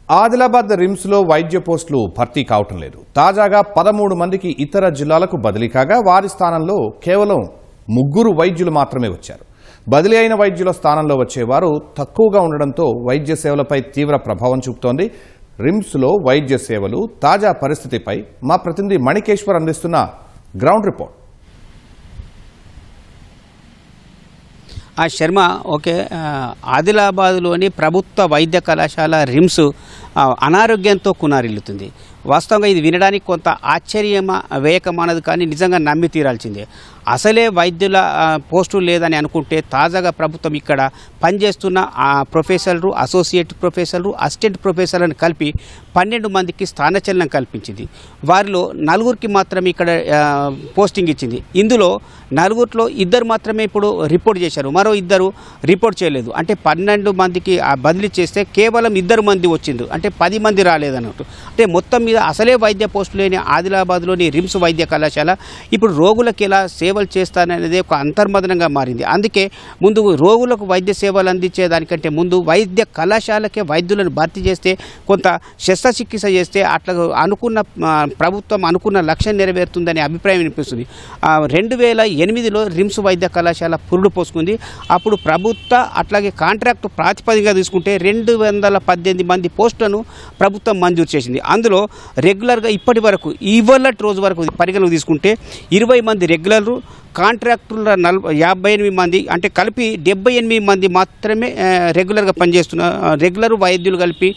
ఆదిలాబాద్ రిమ్స్లో వైద్య పోస్టులు భర్తీ కావటం లేదు. తాజాగా 13 మందికి ఇతర జిల్లాలకు బదిలీ కాగా వారి స్థానంలో కేవలం 3 వైద్యులు మాత్రమే వచ్చారు. బదిలీ అయిన వైద్యుల స్థానంలో వచ్చేవారు తక్కువగా ఉండడంతో వైద్య సేవలపై తీవ్ర ప్రభావం చూపుతోంది. రిమ్స్లో వైద్య సేవలు తాజా పరిస్థితిపై మా ప్రతినిధి మణికేశ్వర్ అందిస్తున్న గ్రౌండ్ రిపోర్ట్. శర్మ, ఓకే, ఆదిలాబాద్లోని ప్రభుత్వ వైద్య కళాశాల రిమ్స్ అనారోగ్యంతో కునారిల్లుతుంది. వాస్తవంగా ఇది వినడానికి కొంత ఆశ్చర్యమా వేయకమానది, కానీ నిజంగా నమ్మి తీరాల్సిందే. అసలే వైద్యుల పోస్టులు లేదని అనుకుంటే తాజాగా ప్రభుత్వం ఇక్కడ పనిచేస్తున్న ప్రొఫెసర్లు, అసోసియేట్ ప్రొఫెసర్లు, అసిస్టెంట్ ప్రొఫెసర్లను కలిపి 12 మందికి స్థానచలనం కల్పించింది. వారిలో 4కి మాత్రమే ఇక్కడ పోస్టింగ్ ఇచ్చింది. ఇందులో 4లో 2 మాత్రమే ఇప్పుడు రిపోర్ట్ చేశారు, మరో 2 రిపోర్ట్ చేయలేదు. అంటే 12 మందికి బదిలీ చేస్తే కేవలం 2 మంది వచ్చిండ్రు, అంటే 10 మంది రాలేదన్నట్టు. అంటే మొత్తం మీద అసలే వైద్య పోస్టు లేని ఆదిలాబాద్లోని రిమ్స్ వైద్య కళాశాల ఇప్పుడు రోగులకు ఎలా సేవలు చేస్తాననేది ఒక అంతర్మదనంగా మారింది. అందుకే ముందు రోగులకు వైద్య సేవలు అందించేదానికంటే ముందు వైద్య కళాశాలకే వైద్యులను భర్తీ చేస్తే, కొంత శస్త్రచికిత్స చేస్తే అట్లా ప్రభుత్వం అనుకున్న లక్ష్యం నెరవేరుతుందనే అభిప్రాయం వినిపిస్తుంది. 2008లో రిమ్స్ వైద్య కళాశాల పురుడు పోసుకుంది. అప్పుడు ప్రభుత్వ అట్లాగే కాంట్రాక్టు ప్రాతిపదికగా తీసుకుంటే 218 మంది పోస్టులను ప్రభుత్వం మంజూరు చేసింది. అందులో రెగ్యులర్గా ఇప్పటి వరకు ఇవాళ రోజు వరకు పరిగణలోకి తీసుకుంటే 20 మంది రెగ్యులర్లు, కాంట్రాక్టుల 58 మంది, అంటే కలిపి 78 మంది మాత్రమే రెగ్యులర్గా పనిచేస్తున్న రెగ్యులర్ వైద్యులు కలిపి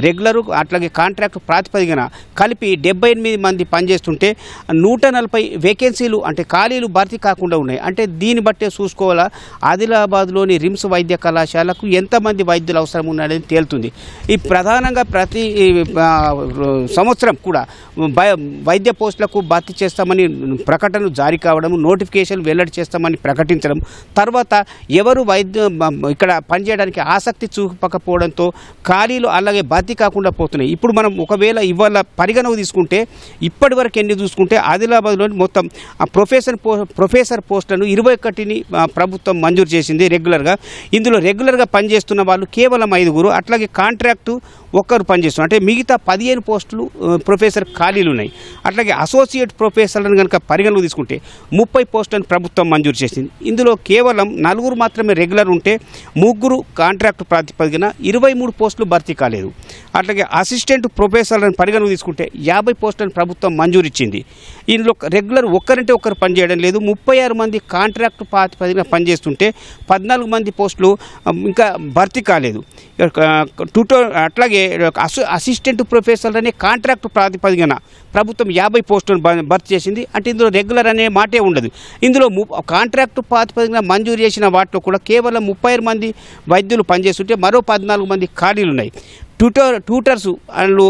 రెగ్యులరు అట్లాగే కాంట్రాక్ట్ ప్రాతిపదికన కలిపి 78 మంది పనిచేస్తుంటే 140 వేకెన్సీలు అంటే ఖాళీలు భర్తీ కాకుండా ఉన్నాయి. అంటే దీన్ని బట్టే చూసుకోవాలా ఆదిలాబాద్లోని రిమ్స్ వైద్య కళాశాలకు ఎంతమంది వైద్యులు అవసరం ఉన్నారని తేలుతుంది. ఈ ప్రధానంగా ప్రతి సంవత్సరం కూడా వైద్య పోస్టులకు భర్తీ చేస్తామని ప్రకటనలు జారీ కావడం, నోటిఫికేషన్ వెల్లడి చేస్తామని ప్రకటించడం, తర్వాత ఎవరు ఇక్కడ పనిచేయడానికి ఆసక్తి చూపకపోవడంతో ఖాళీలు అలాగే భర్తీ కాకుండా పోతున్నాయి. ఇప్పుడు మనం ఒకవేళ ఇవాళ పరిగణకు తీసుకుంటే ఇప్పటి వరకు ఎన్ని చూసుకుంటే ఆదిలాబాద్లోని మొత్తం ప్రొఫెసర్ పోస్టులను 21ని ప్రభుత్వం మంజూరు చేసింది రెగ్యులర్గా. ఇందులో రెగ్యులర్గా పనిచేస్తున్న వాళ్ళు కేవలం 5, అట్లాగే కాంట్రాక్టు 1 పనిచేస్తున్నారు. అంటే మిగతా 15 పోస్టులు ప్రొఫెసర్ ఖాళీలు ఉన్నాయి. అట్లాగే అసోసియేట్ ప్రొఫెసర్లను కనుక పరిగణలోకి తీసుకుంటే 30 పోస్టులను ప్రభుత్వం మంజూరు చేసింది. ఇందులో కేవలం 4 మాత్రమే రెగ్యులర్ ఉంటే 3 కాంట్రాక్టు ప్రాతిపదికన 23 పోస్టులు భర్తీ కాలేదు. అట్లాగే అసిస్టెంట్ ప్రొఫెసర్లను పరిగణలోకి తీసుకుంటే 50 పోస్టులను ప్రభుత్వం మంజూరు ఇచ్చింది. ఇందులో రెగ్యులర్ ఒక్కరంటే ఒకరు పనిచేయడం లేదు. 36 మంది కాంట్రాక్టు ప్రాతిపదికన పనిచేస్తుంటే 14 మంది పోస్టులు ఇంకా భర్తీ కాలేదు. అట్లాగే అసిస్టెంట్ ప్రొఫెసర్ అనే కాంట్రాక్టు ప్రాతిపదికన ప్రభుత్వం 50 పోస్టులను భర్తీ చేసింది. అంటే ఇందులో రెగ్యులర్ అనే మాటే ఉండదు. ఇందులో కాంట్రాక్టు ప్రాతిపదికన మంజూరు చేసిన వాటిలో కూడా కేవలం 36 మంది వైద్యులు పనిచేస్తుంటే మరో 14 మంది ఖాళీలు ఉన్నాయి. ట్యూటర్స్ అందులో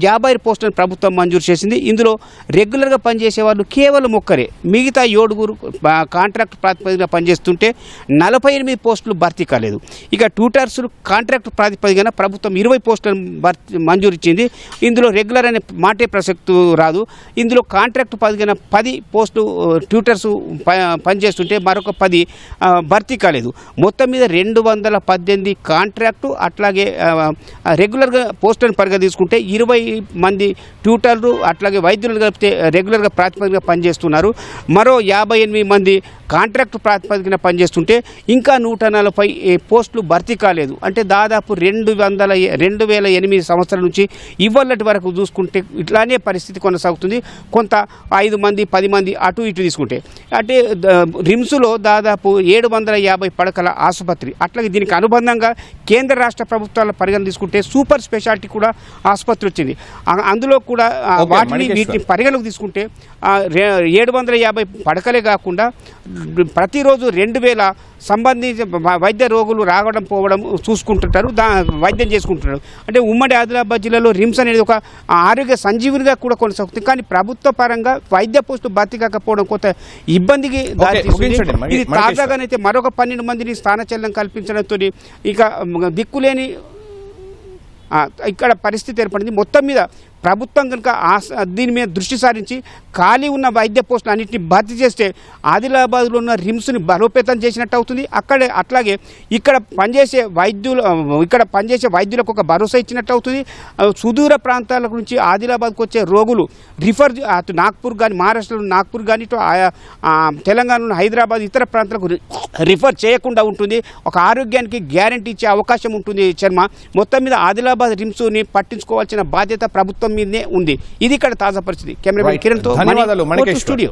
50 పోస్టులను ప్రభుత్వం మంజూరు చేసింది. ఇందులో రెగ్యులర్గా పనిచేసే వాళ్ళు కేవలం 1, మిగతా 7 కాంట్రాక్ట్ ప్రాతిపదికన పనిచేస్తుంటే 48 పోస్టులు భర్తీ కాలేదు. ఇక ట్యూటర్స్ కాంట్రాక్ట్ ప్రాతిపదికన ప్రభుత్వం 20 పోస్టులను మంజూరు ఇచ్చింది. ఇందులో రెగ్యులర్ అనే మాటే ప్రసక్తి రాదు. ఇందులో కాంట్రాక్ట్ ప్రాతిపదికన 10 పోస్టులు ట్యూటర్స్ పనిచేస్తుంటే మరొక 10 భర్తీ కాలేదు. మొత్తం మీద 218 కాంట్రాక్టు అట్లాగే రెగ్యులర్గా పోస్టులను పరిగణ తీసుకుంటే 20 మంది ట్యూటర్లు అట్లాగే వైద్యులు కలిపితే రెగ్యులర్గా ప్రాతిపదికన పనిచేస్తున్నారు. మరో 58 మంది కాంట్రాక్ట్ ప్రాతిపదికన పనిచేస్తుంటే ఇంకా 140 పోస్టులు భర్తీ కాలేదు. అంటే దాదాపు 2008 సంవత్సరాల నుంచి ఇవాళటి వరకు చూసుకుంటే ఇట్లానే పరిస్థితి కొనసాగుతుంది. కొంత 5 మంది 10 మంది అటు ఇటు తీసుకుంటే, అంటే రిమ్స్లో దాదాపు 750 పడకల ఆసుపత్రి, అట్లాగే దీనికి అనుబంధంగా కేంద్ర రాష్ట్ర ప్రభుత్వాల పరిగణ తీసుకుంటే సూపర్ స్పెషాలిటీ కూడా ఆసుపత్రి వచ్చింది. అందులో కూడా వీటిని పరిగణలోకి తీసుకుంటే 750 పడకలే కాకుండా ప్రతిరోజు 2000 సంబంధించిన వైద్య రోగులు రావడం పోవడం చూసుకుంటుంటారు, వైద్యం చేసుకుంటున్నారు. అంటే ఉమ్మడి ఆదిలాబాద్ జిల్లాలో రిమ్స్ అనేది ఒక ఆరోగ్య సంజీవునిగా కూడా కొనసాగుతుంది. కానీ ప్రభుత్వ పరంగా వైద్య పోస్టులు భర్తీ కాకపోవడం కొంత ఇబ్బందికి దారితీస్తుంది. ఇది తాజాగానైతే మరొక 12 మందిని స్థానచలనం కల్పించడంతో ఇక దిక్కులేని ఇక్కడ పరిస్థితి ఏర్పడింది. మొత్తం మీద ప్రభుత్వం కనుక దీని మీద దృష్టి సారించి ఖాళీ ఉన్న వైద్య పోస్టులు అన్నింటినీ భర్తీ చేస్తే ఆదిలాబాద్లో ఉన్న రిమ్స్ని బలోపేతం చేసినట్టు అవుతుంది. అట్లాగే ఇక్కడ పనిచేసే వైద్యులకు ఒక భరోసా ఇచ్చినట్టు అవుతుంది. సుదూర ప్రాంతాల నుంచి ఆదిలాబాద్కు వచ్చే రోగులు రిఫర్ అటు నాగ్పూర్ కానీ, మహారాష్ట్రలో నాగ్పూర్ కానీ, ఇటు తెలంగాణలో హైదరాబాద్ ఇతర ప్రాంతాలకు రిఫర్ చేయకుండా ఉంటుంది. ఒక ఆరోగ్యానికి గ్యారంటీ ఇచ్చే అవకాశం ఉంటుంది. శర్మ, మొత్తం మీద ఆదిలాబాద్ రిమ్స్ని పట్టించుకోవాల్సిన బాధ్యత ప్రభుత్వం మీదనే ఉంది. ఇది ఇక్కడ తాజా పరిస్థితి. కెమెరామెన్ కిరణ్తో ధన్యవాదాలు మణికేశ్వర్. స్టూడియో.